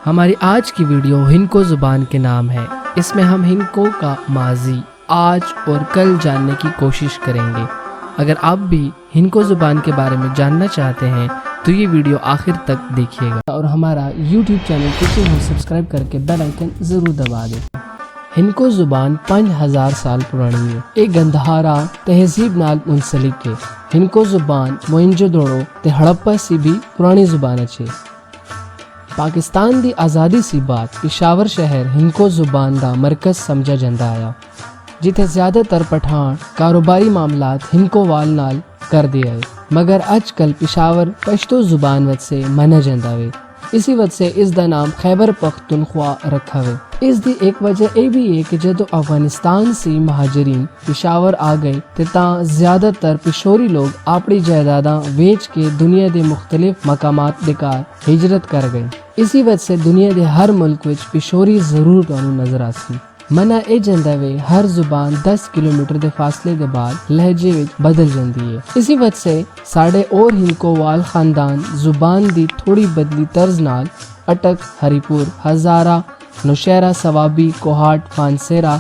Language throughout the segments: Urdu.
ہماری آج کی ویڈیو ہنکو زبان کے نام ہے۔ اس میں ہم ہنکو کا ماضی، آج اور کل جاننے کی کوشش کریں گے۔ اگر آپ بھی ہنکو زبان کے بارے میں جاننا چاہتے ہیں تو یہ ویڈیو آخر تک دیکھیے گا اور ہمارا YouTube channel teaching house subscribe کر کے بیل آئیکن ضرور دبا دیں۔ ہنکو زبان 5000 سال پرانی ہے۔ ایک گندھارا تہذیب نال منسلک ہے۔ ہنکو زبان موئنجو دڑو تے ہڑپا سی بھی پرانی زبان ہے۔ پاکستان دی آزادی سی بعد پشاور شہر ہنکو زبان دا مرکز سمجھا جاتا آیا، جتھے زیادہ تر پٹھان کاروباری معاملات ہنکو وال نال کر دیا ہے، مگر اج کل پشاور پشتو زبان وچ سے منا جاتا ہے۔ اسی وجہ سے اس دا نام خیبر پختونخوا رکھا ہے۔ اس دی ایک وجہ یہ بھی ہے کہ جدو افغانستان سے مہاجرین پشاور آ گئے تے تاں زیادہ تر پشوری لوگ اپنی جائیداداں ویچ کے دنیا دے مختلف مقامات دے کار ہجرت کر گئے۔ اسی وجہ سے دنیا دے ہر ملک وچ پشوری ضرور تانوں نظر آسی۔ منا اے جاندا وے ہر زبان 10 کلومیٹر دے فاصلے دے بعد لہجے وچ بدل جاندی ہے۔ اسی وجہ سے ساڈے اور ہنکو وال خاندان زبان دی تھوڑی بدلی طرز نال اٹک، ہری پور، ہزارہ، نوشہرہ، سوابی، کوہاٹ، فانسیرا،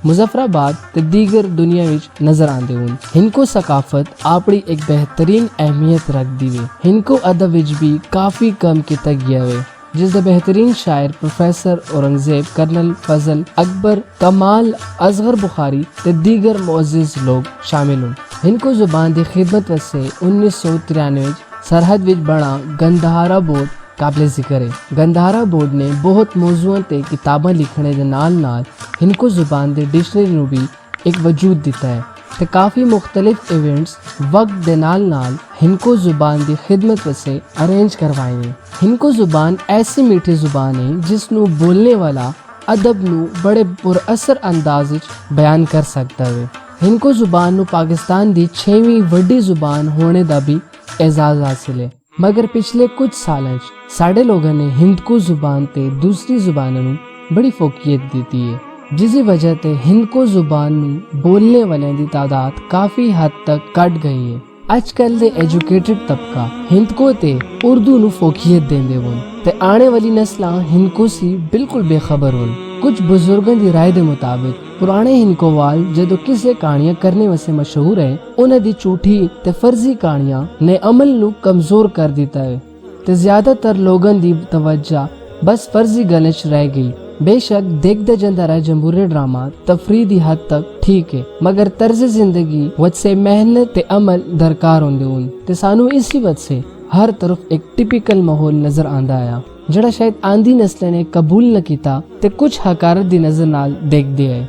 مظفرآباد تے دیگر دنیا وچ نظر آندے ہون۔ ہنکو ثقافت اپنی ایک بہترین اہمیت رکھ دی وے۔ ہنکو ادب وچ بھی کافی کم کیتا گیا وے، جس دے بہترین شاعر پروفیسر اورنگزیب، کرنل فضل، اکبر، کمال، اصغر بخاری تے دیگر معزز لوگ شامل ہوں۔ ہنکو زبان دی خدمت واسطے 1993 وچ سرحد وچ بنا گندھارا بورڈ قابل ذکر ہے۔ گندھارا بورڈ نے بہت موضوعاں تے کتاباں لکھنے دے نال نال ہنکو زبان دے ڈکشنری نو بھی ایک وجود دیتا ہے تے کافی مختلف ایونٹس وقت دے نال نال ہنکو زبان دی خدمت واسطے ارینج کروائے ہیں۔ ہنکو زبان ایسی میٹھی زبان ہے جس نو بولنے والا ادب نو بڑے پر اثر انداز وچ بیان کر سکتا ہے۔ ہنکو زبان نو پاکستان دی 6ویں وڈی زبان ہونے دا بھی اعزاز حاصل ہے، مگر پچھلے کچھ سالاں ساڈے لوگوں نے ہندکو زبان تے دوسری زبانوں نو بڑی فوقیت دیتی ہے، جس کی وجہ تے ہنکو زبان نو بولنے والوں دی تعداد کافی حد تک کٹ گئی ہے۔ اج کل دے ایجوکیٹڈ طبقہ ہندکو تے اردو نو فوقیت دیندے ہون تے آنے والی نسلاں ہندکو سی بالکل بے خبر ہون۔ کچھ بزرگوں دی رائے دے مطابق پرانے ہنکو وال جدو کسے کہانیاں کرنے واسطے مشہور ہے، انہاں دی جھوٹھی تے فرضی کہانیاں نے عمل نو کمزور کر دیتا ہے تے زیادہ تر لوگوں دی توجہ بس فرضی گلیں چ رہ گئی۔ بے شک دیکھدا جاندا رہا جمہوری ڈرامہ تفریح دی حد تک ٹھیک ہے، مگر طرز زندگی وچ سے محنت تے عمل درکار ہوندے ہون تے سانو اسی وجہ سے ہر طرف ایک ٹپیکل ماحول نظر آندا آیا، جڑا شاید آندھی نسل نے قبول نہ کیتا تے کچھ حقارت دی نظر نال دیکھ دیا ہے۔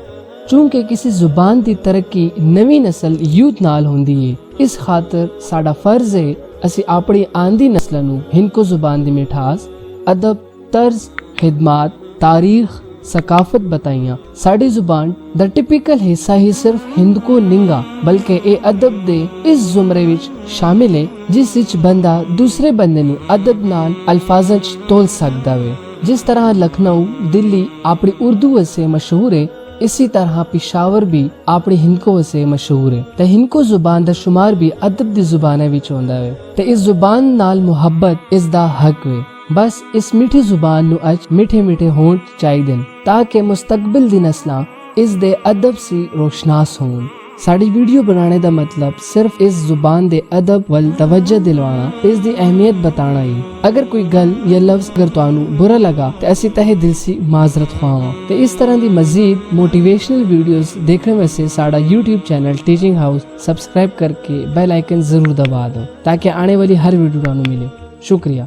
چونکہ کسی زبان دی ترقی نوی نسل یوتھ نال ہوندی ہے، اس خاطر ساڈا فرض ہے اسی اپنی آندھی نسل نو ہنکو زبان دی مٹھاس، ادب، طرز، خدمات، تاریخ، ثقافت بتائیاں۔ ساڈی زبان دا ٹپیکل حصہ ہی صرف ہندکو ننگا بلکہ اے ادب دے اس زمرے وچ شامل ہے جس وچ بندہ دوسرے بندے نو ادب نال الفاظاں وچ تول سکدا ہے۔ جس طرح لکھنؤ، دلی اپنی اردو سے مشہور ہے، اسی طرح پشاور بھی اپنی ہنکو سے مشہور ہے تے ہنکو زبان دا شمار بھی ادب دی زبانیں وچ ہوندا ہے تے اس زبان نال محبت اس دا حق ہے۔ بس اس میٹھی زبان نو اج میٹھے میٹھے ہون چاہیے تاکہ مستقبل دی نسلاں اس دے ادب سی روشناس ہون۔ ساڈی ویڈیو بنانے دا مطلب صرف اس زبان دے ادب ول توجہ دلوانا، اس دی اہمیت بتانا ہی۔ اگر کوئی گل یا لفظ اگر تانوں برا لگا تے اسی تہہ دل سی معذرت خواہاں تے اس طرح دی مزید موٹیویشنل ویڈیوز دیکھنے واسطے ساڈا YouTube channel teaching house subscribe کر کے بیل آئیکن ضرور دبا دو تاکہ آنے والی ہر ویڈیو تانوں ملے۔ شکریہ۔